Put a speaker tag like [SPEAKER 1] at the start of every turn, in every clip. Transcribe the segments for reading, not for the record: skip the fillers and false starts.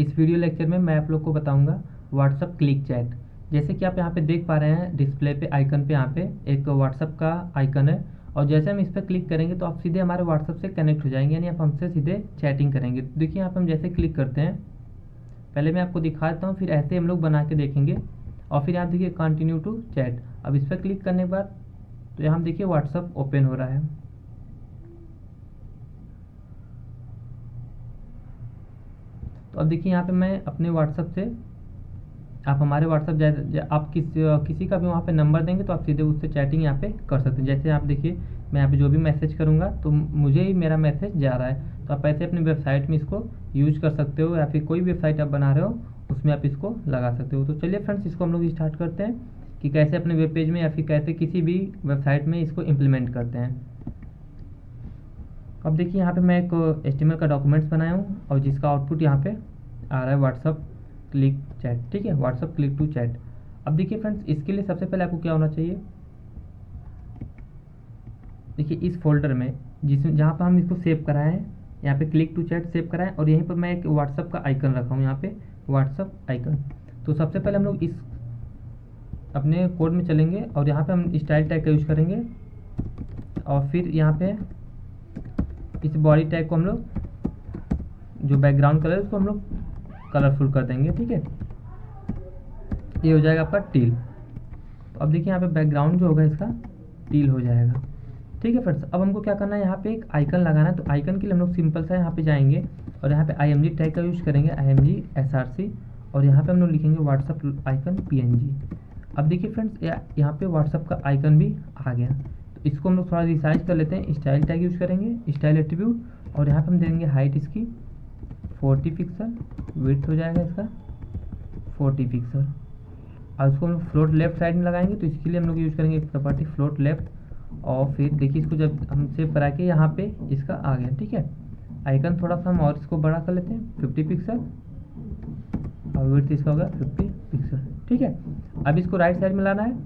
[SPEAKER 1] इस video lecture में मैं आप लोग को बताऊंगा व्हाट्सअप क्लिक चैट। जैसे कि आप यहाँ पे देख पा रहे हैं डिस्प्ले पे आइकन पे यहाँ पे एक व्हाट्सअप का आइकन है और जैसे हम इस पर क्लिक करेंगे तो आप सीधे हमारे व्हाट्सअप से कनेक्ट हो जाएंगे, यानी आप हमसे सीधे चैटिंग करेंगे। तो देखिए यहाँ पे हम जैसे क्लिक करते हैं, पहले मैं आपको दिखा देता हूँ, फिर ऐसे हम लोग बना के देखेंगे। और फिर यहाँ देखिए कंटिन्यू टू चैट, अब इस पर क्लिक करने के बाद तो यहाँ देखिए व्हाट्सअप ओपन हो रहा है। तो अब देखिए यहाँ पे मैं अपने व्हाट्सअप से, आप हमारे व्हाट्सअप आप किसी का भी वहाँ पे नंबर देंगे तो आप सीधे उससे चैटिंग यहाँ पे कर सकते हैं। जैसे आप देखिए मैं यहाँ पे जो भी मैसेज करूँगा तो मुझे ही मेरा मैसेज जा रहा है, तो आप ऐसे अपनी वेबसाइट में इसको यूज कर सकते हो, या फिर कोई वेबसाइट आप बना रहे हो उसमें आप इसको लगा सकते हो। तो चलिए फ्रेंड्स, इसको हम लोग स्टार्ट करते हैं कि कैसे अपने वेब पेज में या फिर कैसे किसी भी वेबसाइट में इसको इम्प्लीमेंट करते हैं। अब देखिए यहाँ पे मैं एक HTML का डॉक्यूमेंट्स बनाया हूँ और जिसका आउटपुट यहाँ पे आ रहा है व्हाट्सअप क्लिक चैट। ठीक है, व्हाट्सअप क्लिक टू चैट। अब देखिए फ्रेंड्स, इसके लिए सबसे पहले आपको क्या होना चाहिए, देखिए इस फोल्डर में जहाँ पर हम इसको सेव कराए हैं, यहाँ पे क्लिक टू चैट सेव कराएं और यहीं पर मैं एक व्हाट्सअप का आइकन रखा हूँ, यहाँ पे व्हाट्सअप आइकन। तो सबसे पहले हम लोग इस अपने कोड में चलेंगे और यहाँ पे हम स्टाइल टैग का यूज करेंगे और फिर यहाँ पे इस बॉडी टैग को हम लोग जो बैकग्राउंड कलर है उसको हम लोग कलरफुल कर देंगे। ठीक है, ये हो जाएगा आपका टील। तो अब देखिए यहाँ पे बैकग्राउंड जो होगा इसका टील हो जाएगा। ठीक है फ्रेंड्स, अब हमको क्या करना है, यहाँ पे एक आइकन लगाना है। तो आइकन के लिए हम लोग सिंपल सा यहाँ पे जाएंगे और यहाँ पे IMG टैग का यूज करेंगे, IMG SRC, और यहाँ पे हम लोग लिखेंगे व्हाट्सअप आइकन PNG। अब देखिए फ्रेंड्स, यहाँ पे व्हाट्सअप का आइकन भी आ गया। तो इसको हम लोग थोड़ा रिसाइज कर लेते हैं, स्टाइल टैग यूज करेंगे, स्टाइल एट्रीब्यूट, और यहाँ पे हम देंगे हाइट इसकी 40 पिक्सल, विड्थ हो जाएगा इसका 40 पिक्सल, और उसको हम फ्लोट लेफ्ट साइड में लगाएंगे। तो इसके लिए हम लोग यूज करेंगे प्रॉपर्टी फ्लोट लेफ्ट, और फिर देखिए इसको जब हम सेव करा के यहाँ पे इसका आ गया। ठीक है, आइकन थोड़ा सा हम और इसको बड़ा कर लेते हैं 50 पिक्सल, और विड्थ इसका होगा 50 पिक्सल। ठीक है, अब इसको राइट साइड में लाना है,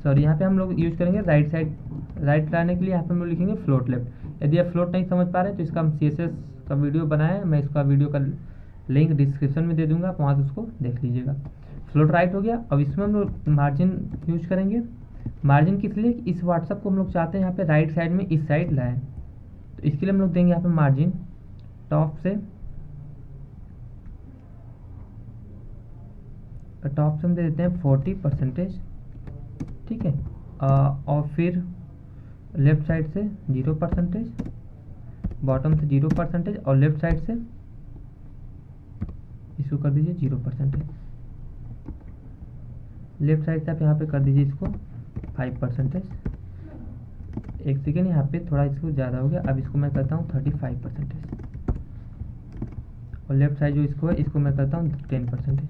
[SPEAKER 1] सॉरी यहाँ पे हम लोग यूज करेंगे राइट साइड। राइट लाने के लिए यहाँ पे हम लोग लिखेंगे फ्लोट लेफ्ट। यदि आप फ्लोट नहीं समझ पा रहे तो इसका हम CSS का वीडियो बनाए, मैं इसका वीडियो का लिंक डिस्क्रिप्शन में दे दूंगा, आप वहाँ से उसको देख लीजिएगा। फ्लोट राइट हो गया। अब इसमें हम लोग मार्जिन यूज करेंगे। मार्जिन किस लिए, इस व्हाट्सअप को हम लोग चाहते हैं यहाँ पे राइट साइड में इस साइड लाएं, तो इसके लिए हम लोग देंगे यहाँ पे मार्जिन टॉप से हम दे देते हैं 40%। ठीक है, और फिर लेफ्ट साइड से 0%, बॉटम से 0% और लेफ्ट साइड से इसको कर दीजिए 0%। लेफ्ट साइड से आप यहाँ पे कर दीजिए इसको 5%। एक सेकेंड, यहाँ पे थोड़ा इसको ज़्यादा हो गया, अब इसको मैं करता हूँ 35%, और लेफ्ट साइड जो इसको है इसको मैं करता हूँ 10%।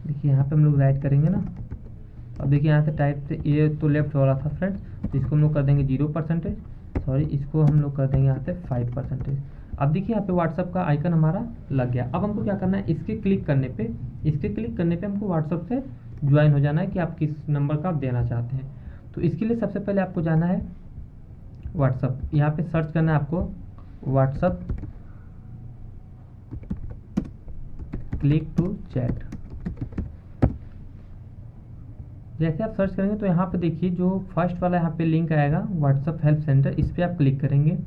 [SPEAKER 1] देखिए यहाँ पे हम लोग राइट करेंगे ना, अब देखिए यहाँ से टाइप से ये तो लेफ्ट वाला था फ्रेंड्स, तो इसको हम लोग कर देंगे 0%, सॉरी इसको हम लोग कर देंगे यहाँ से 5%। अब देखिए यहाँ पे व्हाट्सअप का आइकन हमारा लग गया। अब हमको क्या करना है, इसके क्लिक करने पे हमको व्हाट्सअप से ज्वाइन हो जाना है कि आप किस नंबर का आप देना चाहते हैं। तो इसके लिए सबसे पहले आपको जाना है व्हाट्सअप, यहाँ पे सर्च करना है आपको व्हाट्सअप क्लिक टू चैट। जैसे आप सर्च करेंगे तो यहाँ पे देखिए जो फर्स्ट वाला यहाँ पे लिंक आएगा व्हाट्सअप हेल्प सेंटर, इस पर आप क्लिक करेंगे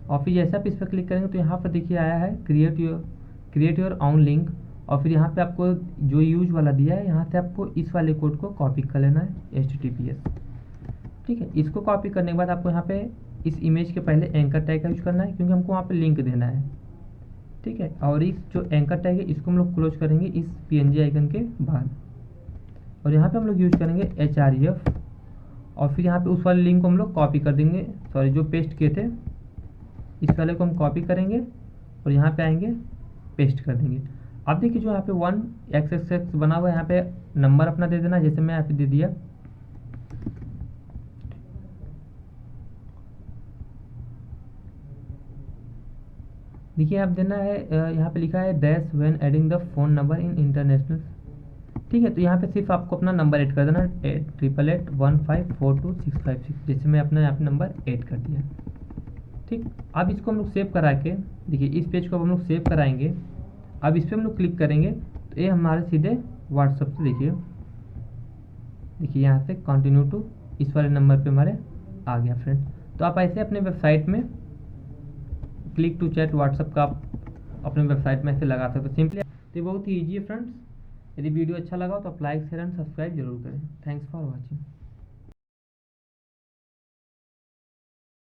[SPEAKER 1] और फिर जैसे आप इस पर क्लिक करेंगे तो यहाँ पर देखिए आया है क्रिएट योर ऑन लिंक, और फिर यहाँ पे आपको जो यूज वाला दिया है यहाँ से आपको इस वाले कोड को कॉपी कर लेना है HTTPS। ठीक है, इसको कॉपी करने के बाद आपको यहाँ पे इस इमेज के पहले एंकर टैग का यूज करना है, क्योंकि हमको वहाँ पे लिंक देना है। ठीक है, और इस जो एंकर टैग है इसको हम लोग क्लोज करेंगे इस PNG आइकन के बाद, और यहाँ पे हम लोग यूज करेंगे href, और फिर यहाँ पे उस वाले लिंक को हम लोग कॉपी कर देंगे, सॉरी जो पेस्ट किए थे इस वाले को हम कॉपी करेंगे और यहाँ पे आएंगे पेस्ट कर देंगे। अब देखिए जो यहाँ पे 1xxx बना हुआ है, यहाँ पे नंबर अपना दे देना, जैसे मैं यहाँ पे दे दिया। देखिए आप देना है यहाँ पे लिखा है dash when adding the phone number in international. ठीक है, तो यहाँ पे सिर्फ आपको अपना नंबर ऐड कर देना है 8881542656। जैसे मैं अपना यहाँ पे नंबर ऐड कर दिया। ठीक, अब इसको हम लोग सेव करा के देखिए इस पेज को हम लोग सेव कराएंगे। अब इस पर हम लोग क्लिक करेंगे तो ये हमारे सीधे व्हाट्सएप से देखिए यहाँ से कंटिन्यू टू इस वाले नंबर पे हमारे आ गया फ्रेंड। तो आप ऐसे अपने वेबसाइट में क्लिक टू चैट व्हाट्सएप का आप अपने वेबसाइट में ऐसे लगा सकते हो सिंपली। तो ये बहुत ही ईजी है फ्रेंड्स। यदि वीडियो अच्छा लगा हो तो आप लाइक शेयर एंड सब्सक्राइब जरूर करें। Thanks for watching.